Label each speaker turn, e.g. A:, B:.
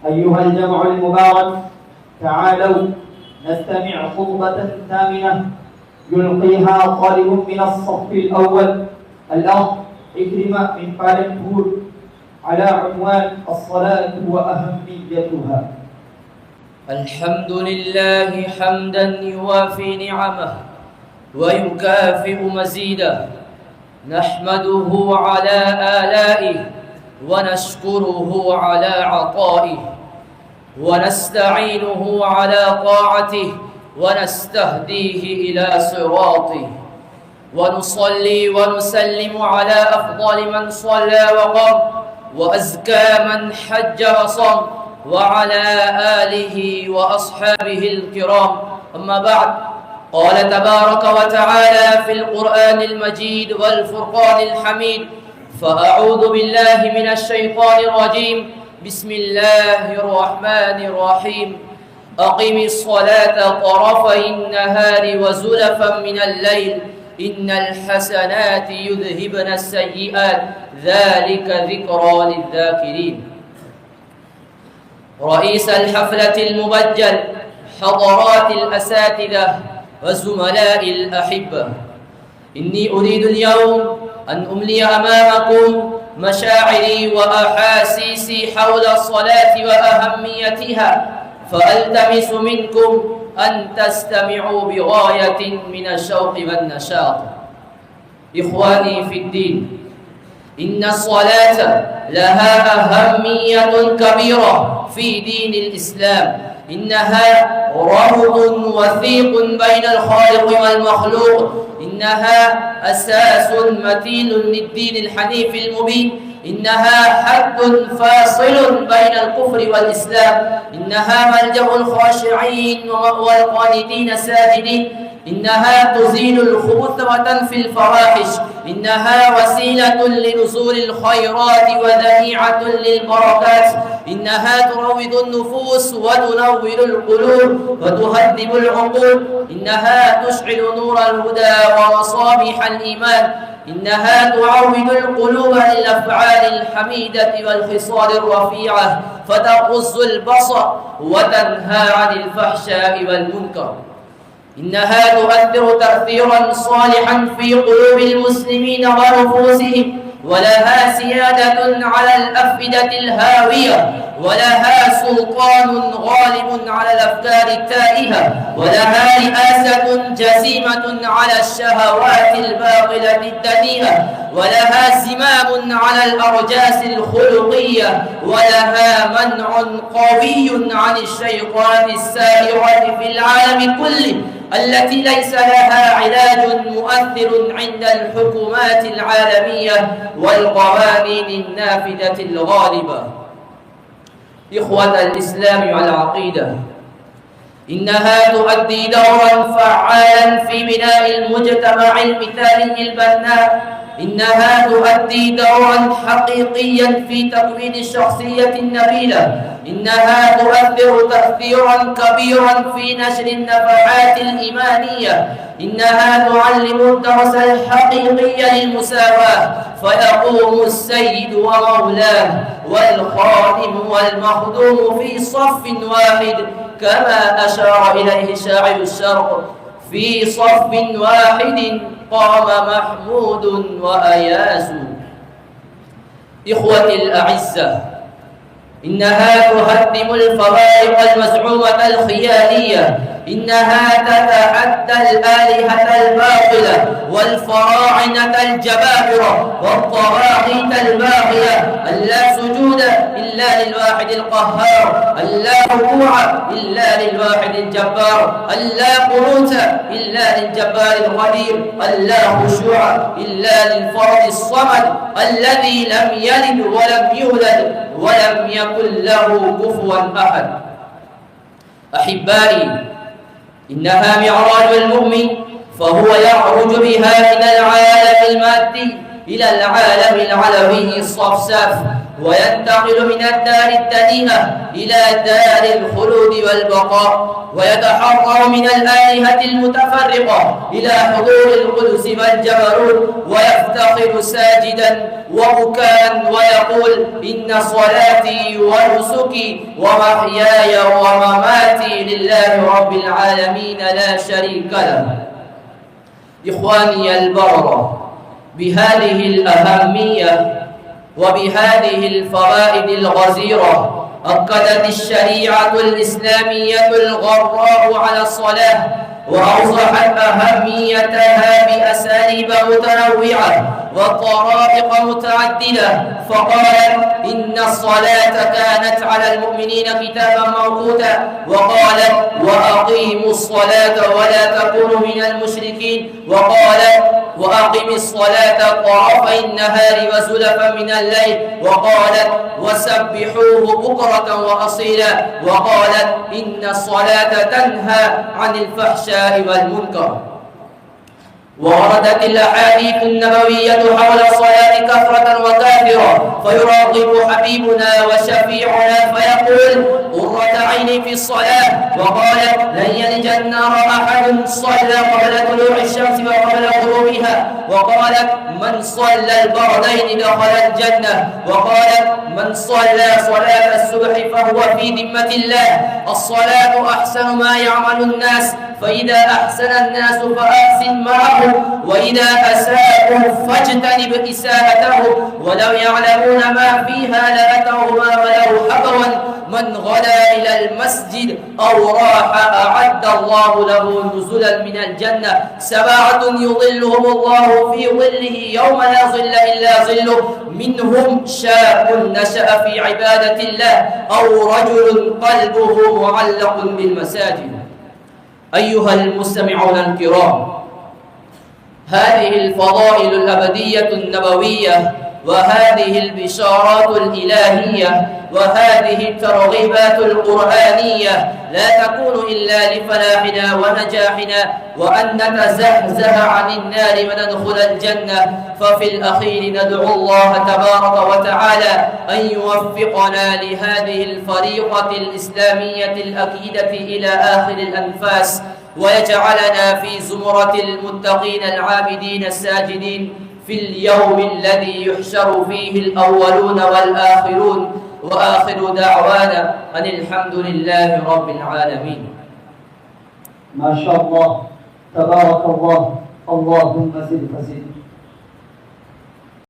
A: أيها الجمع المبارك، تعالوا نستمع خطبة ثامنة يلقيها طالب من الصف الأول الأخ عكرمة من بالنبور على عنوان الصلاة وأهميتها.
B: الحمد لله حمدا يوافي نعمه ويكافئ مزيده، نحمده على آلائه ونشكره على عطائه، ونستعينه على طاعته ونستهديه إلى صراطه، ونصلي ونسلم على أفضل من صلى وقام وأزكى من حج وصام وعلى آله وأصحابه الكرام. أما بعد، قال تبارك وتعالى في القرآن المجيد والفرقان الحميد: فأعوذ بالله من الشيطان الرجيم، بسم الله الرحمن الرحيم. أقم الصلاة طرفي النهار وزلفا من الليل إن الحسنات يذهبن السيئات ذلك ذكرى للذاكرين. رئيس الحفلة المبجل، حضرات الأساتذة وزملاء الأحبة، إني أريد اليوم أن أملي أمامكم مشاعري وأحاسيسي حول الصلاة وأهميتها، فألتمس منكم أن تستمعوا بغاية من الشوق والنشاط. إخواني في الدين، إن الصلاة لها أهمية كبيرة في دين الإسلام، إنها ربط وثيق بين الخالق والمخلوق، إنها أساس متين للدين الحنيف المبين، إنها حد فاصل بين الكفر والإسلام، إنها ملجأ الخاشعين ومأوى القانتين الساجدين، إنها تزيل الخبث وتنفي الفواحش، إنها وسيلة لنزول الخيرات وذريعة للبركات، إنها تروض النفوس وتنور القلوب وتهذب العقول، إنها تشعل نور الهدى ومصابيح الإيمان، إنها تعود القلوب للأفعال الحميدة والخصال الرفيعة فتغض البصر وتنهى عن الفحشاء والمنكر، إنها تؤثر تأثيرا صالحا في قلوب المسلمين ونفوسهم، ولها سيادة على الأفئدة الهاوية، ولها سلطان غالب على الأفكار التائهة، ولها رئاسة جسيمة على الشهوات الباطلة الدنيئة، ولها زمام على الأرجاس الخلقية، ولها منع قوي عن الشيطان السائرة في العالم كله التي ليس لها علاج مؤثر عند الحكومات العالمية والقوانين النافذة الغالبة. إخوة الإسلام والعقيدة، إنها تؤدي دورا فعالا في بناء المجتمع المثالي البناء، إنها تؤدي دورا حقيقيا في تكوين الشخصية النبيلة، إنها تؤثر تأثيرا كبيرا في نشر النفحات الإيمانية، إنها تعلم الدرس الحقيقي للمساواة، فيقوم السيد ومولاه والخادم والمخدوم في صف واحد، كما أشار إليه شاعر الشرق: في صف واحد قام محمود وأياس. إخوتي الأعزة، إنها تهدم الفوارق المزعومة الخيالية، إنها تتحدى الآلهة الباطلة والفراعنة الجبابرة والطواغيت الباغية. اللا سجود إلا للواحد القهار، اللا ركوع إلا للواحد الجبار، اللا قنوت إلا للجبار القدير، اللا خشوع إلا للفرد الصمد الذي لم يلد ولم يولد ولم يكن له كفوا أحد. أحبائي، إنها معراج المؤمن، فهو يعرج بها من العالم المادي إلى العالم العلوي الصفصاف، وينتقل من الدار الدنيئة إلى دار الخلود والبقاء، ويتحرر من الآلهة المتفرقة إلى حضور القدس والجبروت، ويفتخر ساجدا وبكاء ويقول: إن صلاتي ونسكي ومحياي ومماتي لله رب العالمين لا شريك له. إخواني البررة، بهذه الأهمية وبهذه الفوائد الغزيرة أكدت الشريعة الإسلامية الغراء على الصلاة، وأوضحت أهميتها بأساليب متنوعة وطرائق متعددة، فقالت: إن الصلاة كانت على المؤمنين كتابا موقوتا، وقالت: وأقيموا الصلاة ولا تكونوا من المشركين، وقالت: وأقم الصلاة طرفي النهار وزلفا من الليل، وقالت: وسبحوه بكرة وأصيلا، وقالت: إن الصلاة تنهى عن الفحشاء والمنكر. ووردت الأحاديث النبوية حول الصلاة كثرة وكافرة، فيراقب حبيبنا وشفيعنا فيقول: قرة عيني في الصلاة، وقالت: لن يلج النار أحد صلى قبل طلوع الشمس وقبل غروبها، وقالت: من صلى البردين دخل الجنة، وقالت: من صلى صلاة الصبح فهو في ذمة الله. الصلاة أحسن ما يعمل الناس، فإذا أحسن الناس فأحسن معهم، وإذا أساءوا فاجتنب إساءتهم، ولو يعلمون ما فيها لأتوهما ولو حبوا. من غدا إلى المسجد أو راح أعد الله له نزلا من الجنة 7 يظلهم الله في ظله يوم لا ظل إلا ظله، منهم شاب نشأ في عبادة الله أو رجل قلبه معلق بالمساجد. أيها المستمعون الكرام، هذه الفضائل الأبدية النبوية وهذه البشارات الإلهية وهذه الترغيبات القرآنية لا تكون إلا لفلاحنا ونجاحنا وأن نتزحزح عن النار وندخل الجنة. ففي الأخير ندعو الله تبارك وتعالى أن يوفقنا لهذه الفريقة الإسلامية الأكيدة إلى آخر الأنفاس، ويجعلنا في زمرة المتقين العابدين الساجدين في اليوم الذي يحشر فيه الأولون والآخرون. وآخر دعوانا أن الحمد لله رب العالمين.
A: ما شاء الله، تبارك الله، اللهم زد فزد.